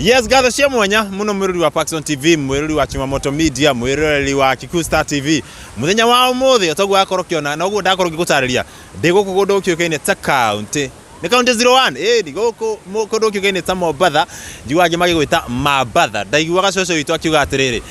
Yes, gather cia mwanya muno mwiruri wa Paxson TV, mwiruri wa Chimamoto Media, mwiruri wa Kikuyu Star TV. Muthenya wa umuthi otagu akoro kiona na ugu ndakoro gigutariria. Ndiguku gundu kiukaine ta county. Ni county 01. Ndi guku gundu kiukaine ta Mombatha. Njiwage magigwita Mambatha. Ndaiguaga coco witu akiuga atiriri.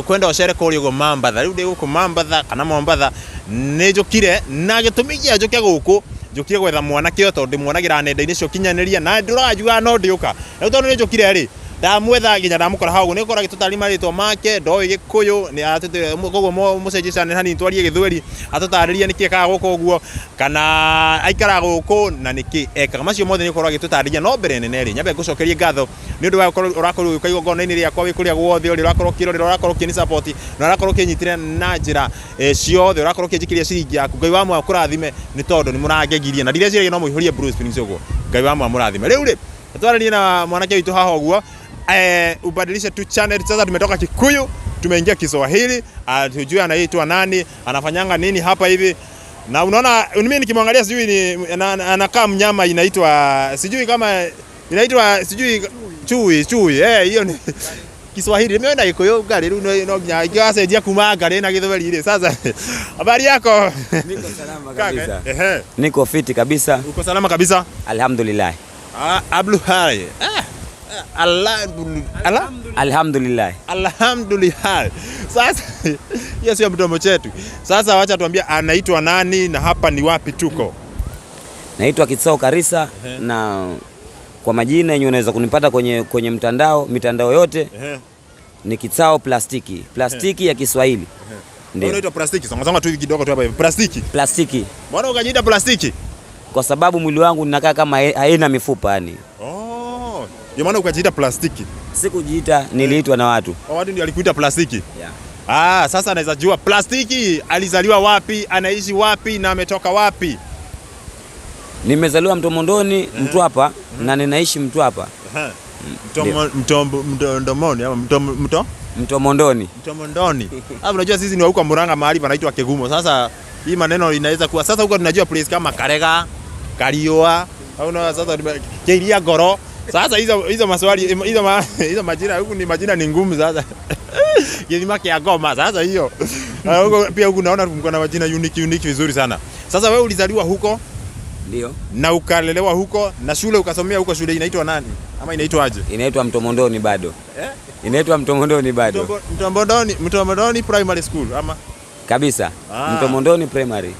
Kwenda ocere kuri ugo Mambatha. Riu ndiguku Mambatha kana Mombatha ni njukire na gitumi gia njuke guku. Njukire gwetha mwana kio tondu mwonagira nenda-ini cio kinyaniria na ndurajuga no ndiuka. Riu tondu ni njukire ri ndamwetha nginya ndamukora hau ni ukora gitutari marito make ndoi Gikuyu ni atutire koguo mucenjicane hani twarie Githweri atutariria niki kaga guko uguo kana aikara guko na niki eka macio mothe ni ukora gitutariria no mbere nene ri nyambe gucokerie ngatho ni undu wa urakorwo ukaigo ngona-ini riakwa wi kuria guothe uri urakorwo kirore urakorwo kini support na urakorwo kinyitire na njira ciothe urakorwo kinjikiria ciringi yaku ngai wa mwa kurathime ni tondu ni murangegirie na ndiria ciria no muihurie Bruce Springs uguo ngai wa mwa murathime riu ri twarania na mwanake witu haha uguo ubadilishe tu channel sasa. Tumetoka Kikuyu tumeingia Kiswahili, tujue anaitwa nani, anafanyanga nini hapa hivi. Na unaona mimi nikimwangalia sijui ni anakaa mnyama inaitwa sijui kama inaitwa sijui chui hiyo ni Kiswahili. Nimeenda Kikuyu gari no nya ikasaidia kuma gari na Githweri ile. Sasa habari yako? Niko salama kabisa. Niko fiti kabisa. Uko salama kabisa? Alhamdulillah. Abluhai. Alhamdulillah. Alhamdulillah. Sasa hiyo sio mdomo chetu. Sasa wacha tuambie anaitwa nani na hapa ni wapi tuko? Naitwa Kitsao Karisa na kwa majina yenyewe unaweza kunipata kwenye mitandao yote. Ni Kitsao Plastiki ya Kiswahili. Ndio. Unaitwa Plastiki. Songa tu hivi kidogo tu hapa hivi. Plastiki. Mbona ukajiita Plastiki? Kwa sababu mwili wangu ninakaa kama haina mifupa yani. Ndio maana ukajiita Plastiki. Sikujiita, niliitwa na watu. Watu ndio walikuita Plastiki. Yeah. Sasa anaweza jua Plastiki alizaliwa wapi, anaishi wapi na ametoka wapi? Nimezaliwa Mtomondoni, Mtwapa na ninaishi Mtwapa. Mtomondoni. Hapo unajua sisi ni huko Murang'a mahali panaitwa Kegumo. Sasa hii maneno inaweza kuwa sasa huko tunajua place kama Karega, Kariua, au na sasa Keiria Goro. Sasa hizo maswali hizo majina huku ni majina ni ngumu sasa. Githima kia Goma sasa hiyo. Huko pia huku naona mko na majina unique vizuri sana. Sasa wewe ulizaliwa huko? Ndio. Na ukalelewa huko na shule ukasomea huko, shule inaitwa nani? Ama inaitwa aje? Inaitwa Mtomondoni bado. Inaitwa Mtomondoni bado. Mtomondoni Primary School ama? Kabisa. Mtomondoni Primary.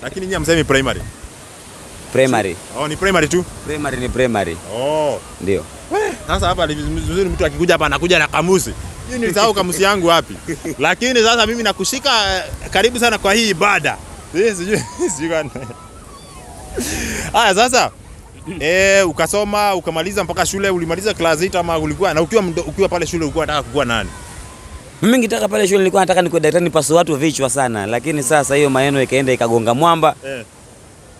Lakini nyinyi msemi primary. Ni primary tu. Primary. Ndio. Sasa hapa ni vizuri mtu akikuja hapa anakuja na kamusi. Hii nilisahau kamusi yangu wapi. Lakini sasa mimi nakushika karibu sana kwa hii ibada. Sijui gani. Sasa ukasoma ukamaliza mpaka shule, ulimaliza class 8 ama ulikuwa na ukiwa pale shule ulikuwa unataka kuwa nani? Mimi nitaka pale shule nilikuwa nataka nikuwe daktari nipasue watu vichwa sana, lakini sasa hiyo maneno ikaenda ikagonga mwamba.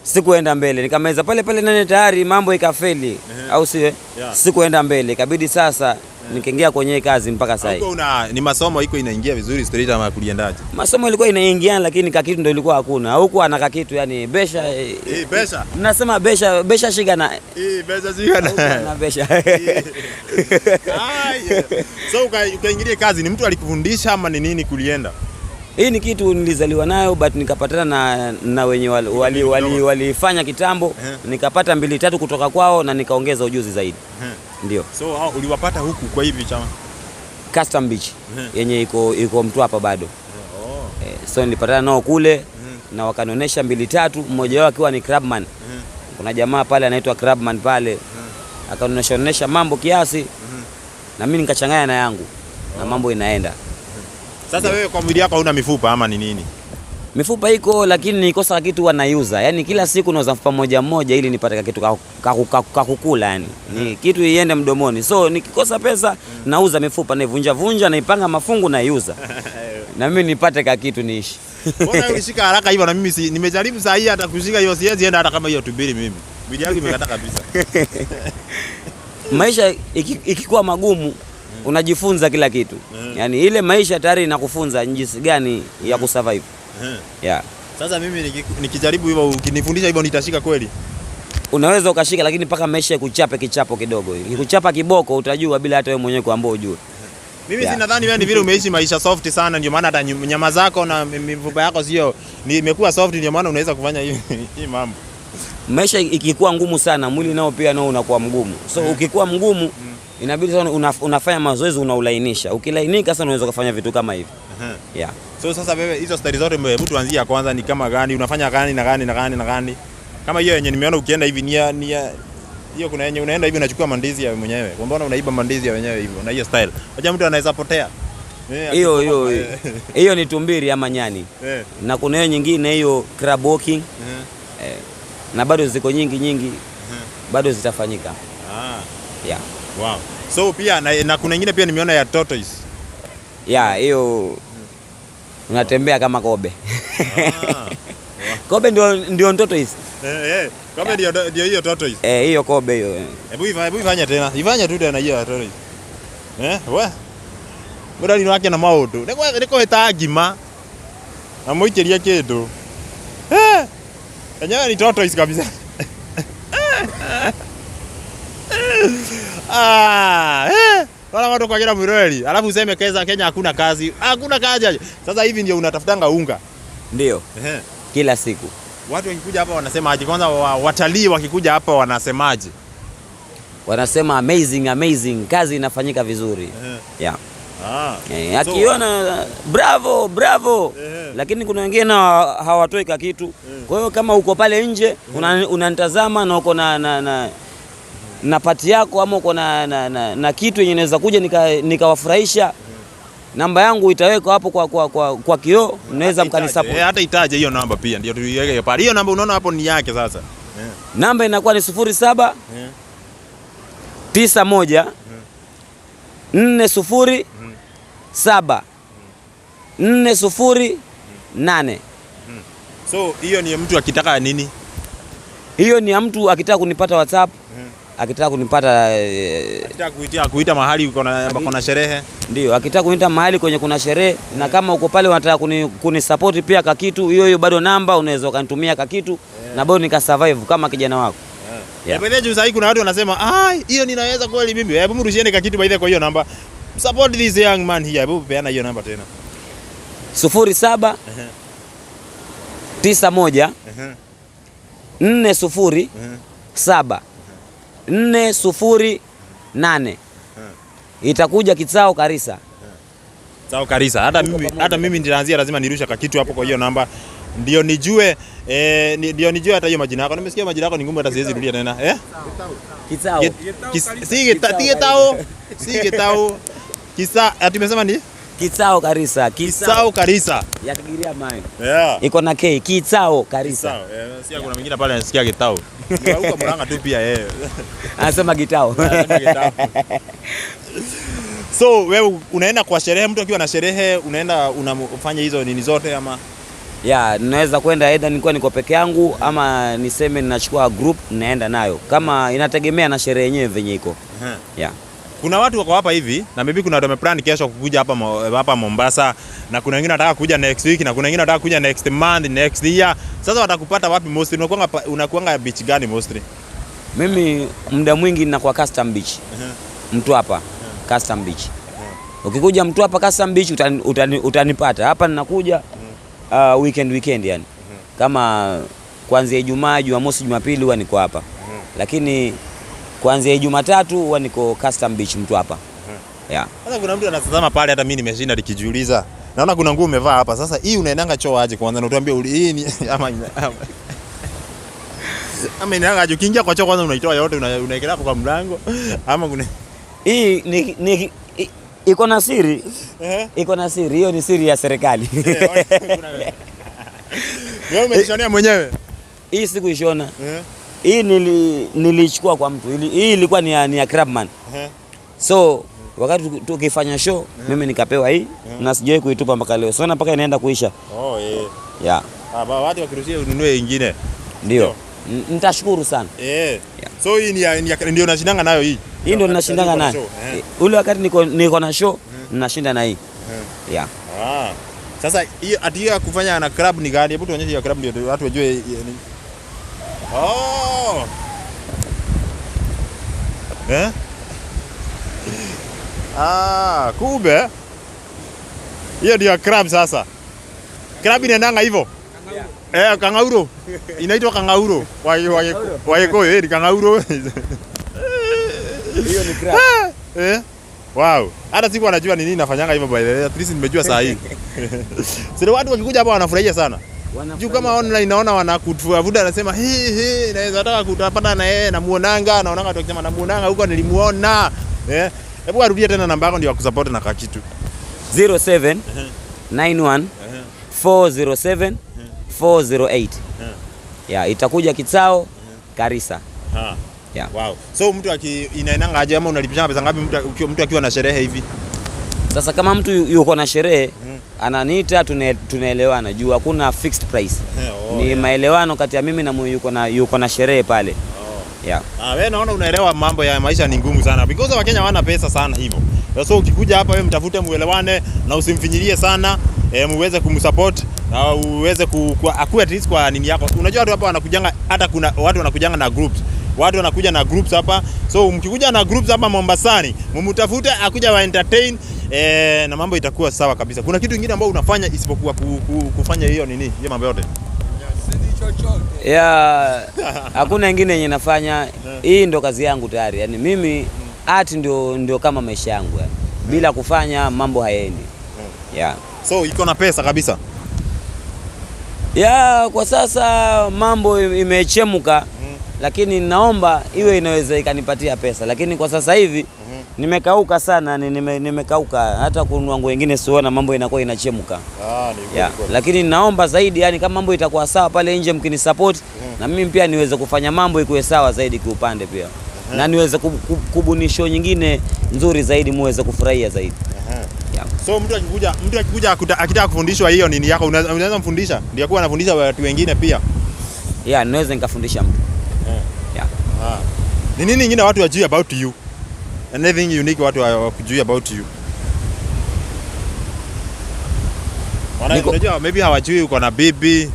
Sikuenda mbele, nikameza pale nane tayari mambo ikafeli au siwe? Sikuenda mbele, ikabidi sasa nikaingia kwenye kazi mpaka sasa hivi. Ni masomo iko inaingia vizuri straight ama kuliendaje? Masomo ilikuwa inaingia lakini kakitu ndio ilikuwa hakuna. Huko ana kakitu yani besha. Besha. Nasema besha shigana. Besha shigana. Na besha. So ukaingilia kazi, ni mtu alikufundisha ama ni nini kulienda? Hii ni kitu nilizaliwa nayo but nikapatana na wenye walifanya kitambo, nikapata 2-3 kutoka kwao na nikaongeza ujuzi zaidi. Ndio. So uliwapata huku kwa hivi chama? Custom Beach yenye iko Mtwapa bado. So nilipatana nao kule na wakanionyesha 2-3, mmoja wao akiwa ni Crabman. Kuna jamaa pale anaitwa Crabman pale. Akanionyesha mambo kiasi na mimi nikachanganya na yangu na mambo inaenda. Sasa wewe kwa mwili yako hauna mifupa ama ni nini? Mifupa iko lakini nikosa kitu wanaiuza. Yaani kila siku nauza mfupa moja ili nipate kitu kakukula yani. Ni kitu iende mdomoni. So nikikosa pesa nauza mifupa naivunja naipanga mafungu naiuza. Na mimi nipate kitu niishi. Mbona ulishika haraka hivyo na mimi nimejaribu saa hii hata kushika hiyo siwezi enda hata kama hiyo tubiri mimi. Mwili yangu imekata kabisa. Maisha ikikuwa magumu unajifunza kila kitu. Yaani ile maisha tayari inakufunza jinsi gani ya kusurvive. Sasa mimi nikijaribu hivyo ukinifundisha hivyo nitashika kweli? unaweza ukashika, lakini mpaka maisha kuchape kichapo kidogo. Ikikuchapa kiboko utajua bila hata wewe mwenyewe kuambia ujue. Mimi sinadhani wewe ni vile umeishi maisha soft sana, ndio maana hata nyama zako na mifupa yako sio imekuwa soft, ndio maana unaweza kufanya hii mambo. Maisha ikikuwa ngumu sana, mwili nao pia nao unakuwa mgumu. So ukikuwa mgumu inabidi sana unafanya mazoezi, unaulainisha. Ukilainika sana unaweza kufanya vitu kama hivi. Yeah. So sasa wewe hizo stari zote hebu tuanzie ya kwanza ni kama gani? Unafanya gani na gani na gani na gani? Kama hiyo yenye nimeona ukienda hivi ni hiyo kuna yenye unaenda hivi unachukua mandizi ya mwenyewe. Kwa mbona unaiba mandizi ya wenyewe hivyo? Na hiyo style. Wacha mtu anaweza potea. Hiyo ni tumbiri ama nyani. Na kuna hiyo nyingine hiyo crab walking. Na bado ziko nyingi. Bado zitafanyika. Yeah. Wow. So pia na kuna nyingine pia nimeona ya tortoise. Yeah, hiyo unatembea kama kobe. Kobe ndio tortoise. Kobe ndio hiyo tortoise. Hiyo kobe hiyo. Hebu ifanye tena. Ifanye tu tena hiyo tortoise. Wewe. Bora ni wake na maundu. Niko heta ngima. Na muikiria kindu. Enyewe ni tortoise kabisa. Wala watu kwa kila Mwirori, alafu useme Kenya hakuna kazi. Hakuna kazi. Sasa hivi ndio unatafutanga unga. Ndio. Kila siku. Watu wakikuja hapa wanasema aje? Kwanza watalii wakikuja hapa wanasemaje? Wanasema amazing, kazi inafanyika vizuri. Yeah. Akiona bravo. Lakini kuna wengine hawatoi kitu. Kwa hiyo kama uko pale nje unanitazama na uko na pati yako ama uko na kitu yenye inaweza kuja nikawafurahisha, namba yangu itawekwa hapo kwa kioo, mnaweza mkanisupport. Hata itaje hiyo namba pia ndio tuiweke hiyo pale. Hiyo namba unaona hapo ni yake sasa. Namba inakuwa ni 07 91 40 7 408. So hiyo ni mtu akitaka nini? Hiyo ni mtu akitaka kunipata WhatsApp. Akitaka kunipata akitaka kuita mahali uko na sherehe. Ndio, akitaka kuniita mahali kwenye kuna sherehe. Na kama uko pale unataka kunisupport pia kwa kitu, hiyo bado namba unaweza ukanitumia kwa kitu na bado nikasurvive kama kijana wako. Hebu sasa hivi kuna watu wanasema, hiyo ninaweza kweli mimi. Hebu mrushieni kwa kitu baidha kwa hiyo namba. Support this young man here. Hebu peana hiyo namba tena. 07 91 40 7 408. Itakuja Kitsao Karisa. Kitsao Karisa. Hata mimi nitaanzia lazima nirusha kwa kitu hapo kwa hiyo namba. Ndio nijue hata hiyo majina yako. Nimesikia majina yako ni ngumu hata siwezi rudia tena. Kitsao. Si Kitsao. Tumesema ni Kitsao Karisa. Kitsao Karisa. Ya Kigiria Mayo. Iko na K. Kitsao Karisa. Sikia kuna mwingine pale anasikia Kitao. Ni huko Murang'a tu pia yeye. Anasema Kitao. So wewe unaenda kwa sherehe, mtu akiwa na sherehe unaenda unafanya hizo nini zote ama? Ninaweza kwenda either niko peke yangu ama niseme ninachukua group naenda nayo. Kama inategemea na sherehe yenyewe venye iko. Kuna watu wako hapa hivi na maybe kuna watu wameplan kesho kukuja hapa Mombasa, na kuna wengine wanataka kuja next week, na kuna wengine wanataka kuja next month, next year. Sasa watakupata wapi mostly? Unakuanga beach gani mostly? Mimi muda mwingi ninakuwa Custom Beach. Mtu hapa Custom Beach. Ukikuja mtu hapa Custom Beach utanipata. Hapa ninakuja weekend yani. Kama kuanzia Ijumaa, Jumamosi, Jumapili huwa niko hapa. Lakini kuanzia Jumatatu huwa niko Custom Beach mtu hapa. Sasa kuna mtu anatazama pale, hata mimi nimeshinda nikijiuliza. Naona kuna nguo umevaa hapa. Sasa hii unaendanga choo aje kwanza? Na utuambie hii ni ama inaanga aje? Ukiingia kwa choo kwanza unaitoa yote unaekelea hapo kwa mlango ama kuna hii ni iko na siri. Iko na siri. Hiyo ni siri ya serikali. Wewe umejishonea mwenyewe? Hii sikuishona. Hii nilichukua kwa mtu. Hii ilikuwa ni ya Crabman. So wakati tukifanya show mimi nikapewa hii na sijawahi kuitupa mpaka leo. Sasa mpaka inaenda kuisha. Watu wakiruhusia ununue nyingine. Ndio. Nitashukuru sana. So hii ndio unashindanga nayo hii. Hii ndio ninashindanga nayo. Ule wakati niko na show ninashinda na hii. Sasa hii atia kufanya na club ni gani? Hebu tuonyeshe hiyo club ndio watu wajue. Kumbe hiyo ndio crab sasa. Crab inaendanga hivyo. Kangauro. Inaitwa kangauro. Waeko, ni kangauro. Hiyo ni crab. Wow. Hata siku anajua ni nini nafanyanga hivyo by the way. At least nimejua saa hii. Sio watu wakikuja hapa wanafurahia sana. Juu kama online naona wanakutuavuda anasema naweza taka kutapata na yeye namuonanga, naona watu wakisema namuonanga huko nilimuona. Hebu arudie tena namba yako ndio akusupport na kitu. 07 91 407 408. Itakuja Kitsao Karisa. Wow. So mtu inaenanga aje ama unalipishana pesa ngapi mtu akiwa na sherehe hivi? Sasa kama mtu yuko na sherehe ananiita, tunaelewana juu hakuna fixed price. Ni maelewano kati ya mimi na yuko na sherehe pale. Wewe naona unaelewa mambo ya maisha ni ngumu sana because Wakenya hawana pesa sana hivyo. So ukikuja hapa wewe mtafute muelewane na usimfinyilie sana, muweze kumsupport na uweze akuwe at least kwa nini yako. Unajua watu hapa wanakujanga, hata kuna watu wanakujanga na groups. Watu wanakuja na groups hapa. So mkikuja na groups hapa Mombasani, mumtafute akuja wa entertain na mambo itakuwa sawa kabisa. Kuna kitu kingine ambao unafanya isipokuwa kufanya hiyo nini? Hiyo mambo yote. Hakuna nyingine yenye nafanya. Hii ndo kazi yangu tayari. Yaani mimi art ndio kama maisha yangu yani. Bila kufanya mambo hayaendi. So iko na pesa kabisa. Kwa sasa mambo imechemuka. Lakini naomba iwe inaweza ikanipatia pesa, lakini kwa sasa hivi nimekauka sana, nimekauka hata kununua nguo nyingine siona, mambo inakuwa inachemuka. Lakini naomba zaidi, yani kama mambo itakuwa sawa pale nje mkinisupport na mimi pia niweze kufanya mambo ikuwe sawa zaidi kiupande pia. Na niweze kubuni show nyingine nzuri zaidi muweze kufurahia zaidi. So mtu akikuja akitaka kufundishwa hiyo nini yako unaweza mfundisha? Ndio kwa anafundisha watu wengine pia. Naweza nikafundisha mtu. Ni nini nyingine watu wajui about you? Anything unique watu wakujui about you? Unajua maybe hawajui uko na bibi.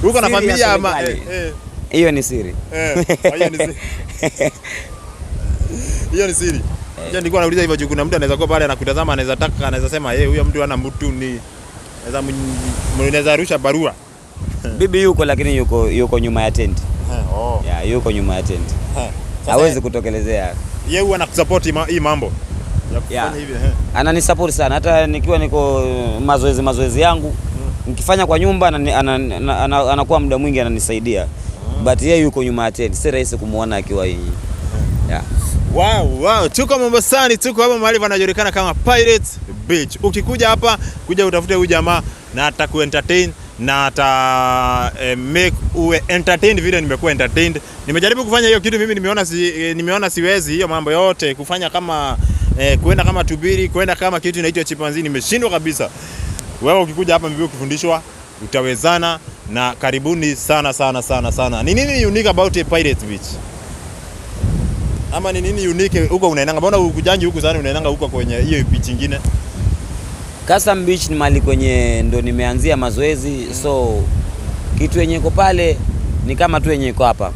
Uko na familia ama hiyo ni siri. Hiyo ni siri. Nilikuwa nauliza hivyo juu kuna mtu anaweza kuwa pale anakutazama, anaweza sema huyo mtu ana mtu ni anaweza rusha barua. Bibi yuko lakini yuko nyuma ya tent. Yuko nyuma ya tent. Hawezi kutokelezea. Yeye huwa anakusupport hii mambo ya kufanya hivi. Ananisupport sana hata nikiwa niko mazoezi yangu. Nikifanya kwa nyumba anakuwa muda mwingi ananisaidia. But yeye yuko nyuma ya tent. Si rahisi kumuona akiwa hii. Wow, tuko Mombasani, tuko hapa mahali panajulikana kama Pirates Beach. Ukikuja hapa, kuja utafute huyu jamaa na atakuentertain na make uwe entertained vile nimekuwa entertained. Nimejaribu kufanya hiyo kitu mimi nimeona siwezi hiyo mambo yote kufanya kama kuenda kama tubiri, kuenda kama kitu inaitwa chimpanzee, nimeshindwa kabisa. Wewe ukikuja hapa mimi ukifundishwa utawezana na karibuni sana. Ni nini unique about Pirates Beach? Ama ni nini unique huko unaendanga? Mbona ukujanji huko sana unaendanga huko kwenye hiyo beach nyingine? Kasam Beach ni mahali kwenye ndo nimeanzia mazoezi. So kitu yenye iko pale ni kama tu yenye iko hapa.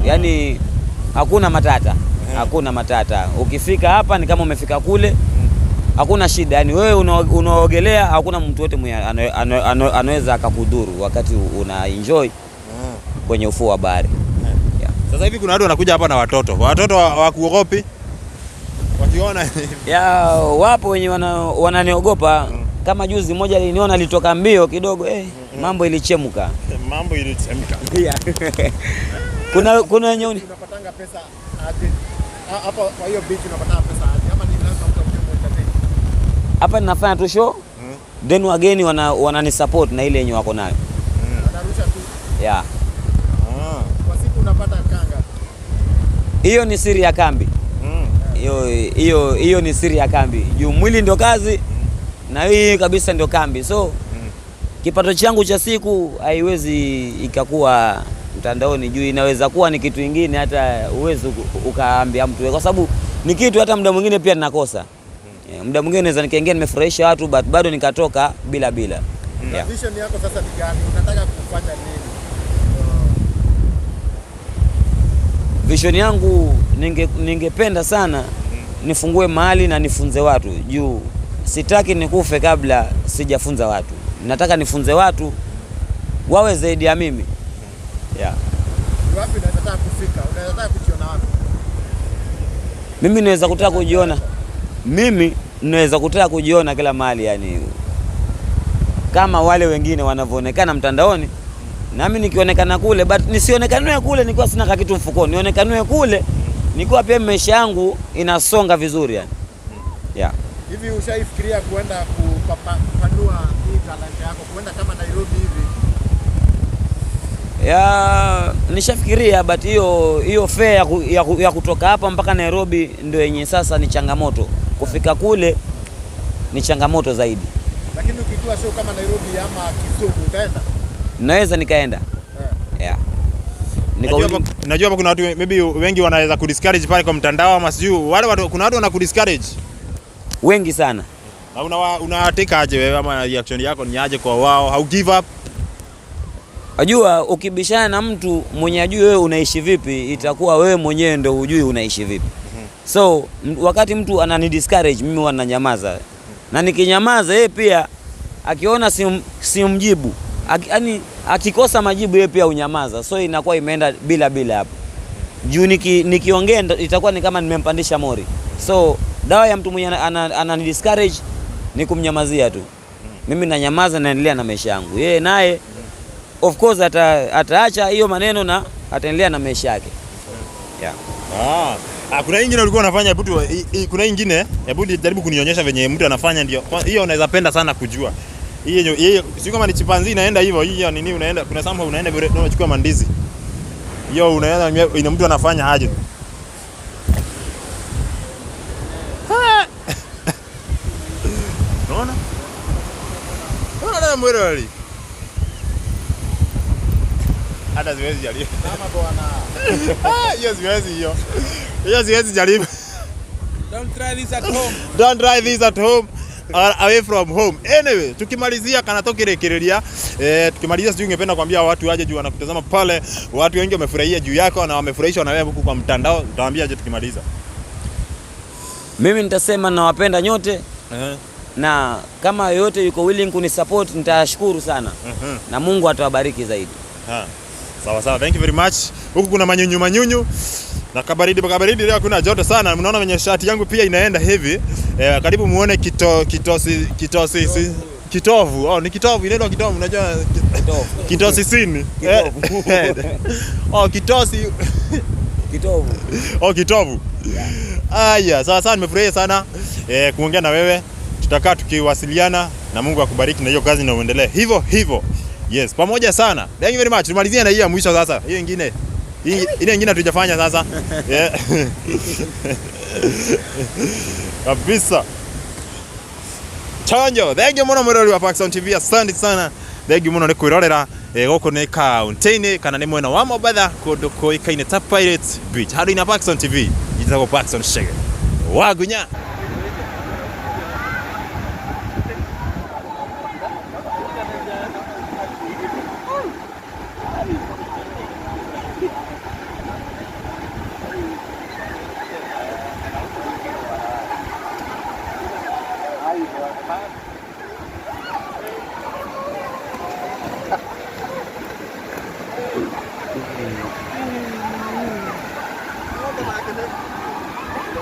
Yaani hakuna matata. Hakuna matata. Ukifika hapa ni kama umefika kule. Hakuna shida. Yaani wewe unaogelea, hakuna mtu wote anaweza akakudhuru wakati una enjoy kwenye ufuo wa bahari. Sasa hivi kuna watu wanakuja hapa na watoto. Watoto hawakuogopi? Wakiona wapo wenye wananiogopa. Kama juzi mmoja aliniona alitoka mbio kidogo, mambo ilichemuka. Mambo ilichemuka. Kuna wenye unapatanga pesa aje? Hapa kwa hiyo beach unapata pesa aje? Ama ni lazima mtu entertain? Hapa ninafanya tu show. Then wageni wananisupport na ile yenye wako nayo. Wanarusha tu. Kwa siku unapata kanga. Hiyo ni siri ya kambi. Hiyo ni siri ya kambi. Juu mwili ndio kazi na hii kabisa ndio kambi. So kipato changu cha siku haiwezi ikakuwa mtandaoni, juu inaweza kuwa ni kitu kingine hata uwezo ukaambia mtu, kwa sababu ni kitu hata muda mwingine pia ninakosa. Muda mwingine naweza nikaingia nimefurahisha watu but bado nikatoka bila. Vision yako sasa ni gani? Unataka kufanya nini? Vision yangu ningependa sana nifungue mahali na nifunze watu juu sitaki nikufe kabla sijafunza watu. Nataka nifunze watu wawe zaidi ya mimi. Yeah. Wapi unataka kufika? Unataka kujiona wapi? Mimi naweza kutaka kujiona kila mahali, yani kama wale wengine wanavyoonekana mtandaoni, nami nikionekana kule, but nisionekane kule nikiwa sina kitu mfukoni, nionekane kule nikiwa pia maisha yangu inasonga vizuri yani. Yeah. Hivi ushaifikiria kuenda kupanua hii talanta yako kuenda kama Nairobi hivi? Nishafikiria, but hiyo fare ya kutoka hapa mpaka Nairobi ndio yenye sasa ni changamoto. Kufika kule ni changamoto zaidi. Lakini ukitua show kama Nairobi ama Kisumu utaenda? Naweza nikaenda. Yeah. Najua hapa kuna watu maybe wengi wanaweza kudiscourage pale kwa mtandao ama sijui wale watu, kuna watu wana kudiscourage wengi sana. Na unateka aje wewe ama reaction yako ni aje kwa wao? How give up? Unajua ukibishana na mtu mwenye ajui wewe unaishi vipi, itakuwa wewe mwenyewe ndio hujui unaishi vipi. So wakati mtu anani discourage mimi wananyamaza. Na nikinyamaza yeye pia akiona simjibu, yani akikosa majibu yeye pia unyamaza. So inakuwa imeenda bila hapo. Juu nikiongea itakuwa ni kama nimempandisha mori. So dawa ya mtu mwenye anani discourage ni kumnyamazia tu. Mimi nanyamaza, naendelea na maisha yangu. Yeye naye of course ataacha hiyo maneno na ataendelea na maisha yake. Yeah. Kuna nyingine ulikuwa unafanya butu, kuna nyingine hebu jaribu kunionyesha venye mtu anafanya, ndio hiyo unaweza penda sana kujua. Hiyo si kama ni chimpanzee inaenda hivyo, hiyo nini unaenda, kuna somehow unaenda vile unachukua mandizi. Hiyo unaenda ina mtu anafanya aje? Unaona? Unaona mwero ali. Hata siwezi jaribu. Kama bwana. Hiyo siwezi hiyo. Hiyo siwezi jaribu. Don't try this at home. Don't try this at home or away from home. Anyway, tukimalizia kanatokirekereria, tukimalizia sijui ungependa kuambia watu waje juu wanakutazama pale, watu wengi wamefurahia juu yako na wamefurahishwa na wewe huku kwa mtandao, utawaambia aje tukimaliza? Mimi nitasema nawapenda nyote. Na kama yote yuko willing kunisupport nitashukuru sana. Na Mungu atawabariki zaidi. Sawa, thank you very much. Huku kuna manyunyu na kabaridi leo kuna joto sana. Mnaona wenye shati yangu pia inaenda hivi. Karibu muone kitovu. Ni kitovu, inaitwa kitovu, unajua kitosi sini. Kitovu. Aya, sawa, nimefurahia sana kuongea na wewe. Tutakaa tukiwasiliana na Mungu akubariki na hiyo kazi na uendelee hivyo. Yes, pamoja sana. Thank you very much. Tumalizie na hii ya mwisho sasa. Hiyo nyingine. Ile nyingine hatujafanya sasa. Kabisa. Chanjo. Thank you muno murori wa Paxson TV. Asante sana. Thank you muno ni kwirorera goko ne kaunti-ini kana ni mwena wa Mombasa kundu kuikaine ta Pirates Beach. Hadi na Paxson TV. Jitako Paxson Shege. Wagunya.